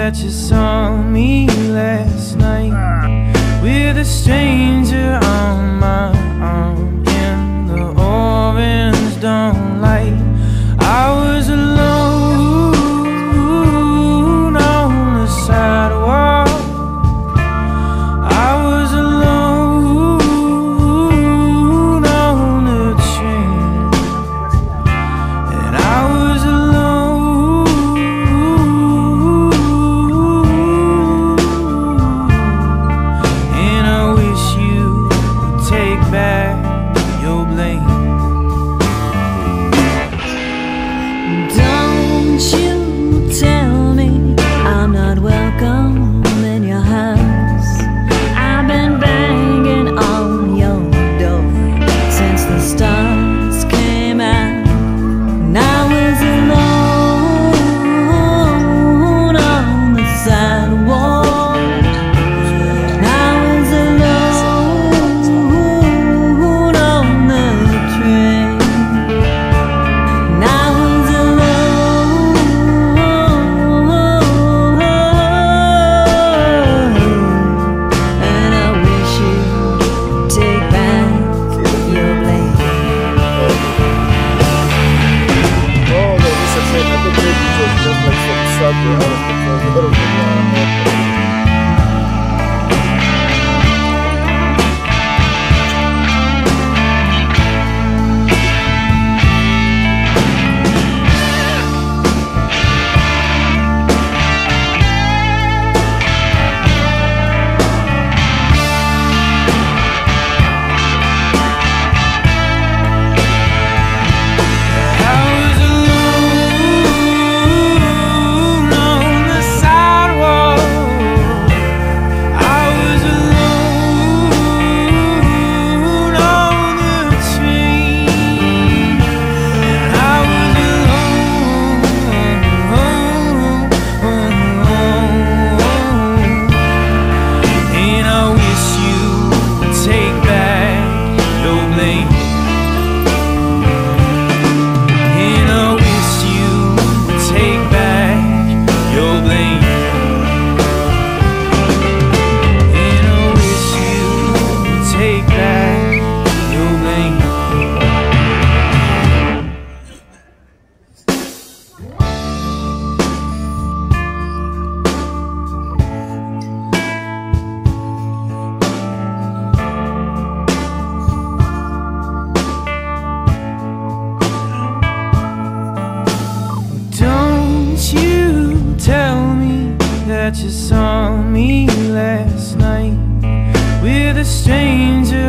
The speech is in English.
that you saw me last night with a stranger on my arm in the orange dawn light. I was alone on the sidewalk. I was alone on the train, and I was alone. And I wish you would take back your blame. Don't you tell me I'm not welcome in your house. I've been banging on your door since the stars came out. And I was alone on the sidewalk. And I was alone on the train. And I was alone, and I wish you'd take back your blame. Oh, no, this is it. I think maybe just like some subway out of the Tell me that you saw me last night with a stranger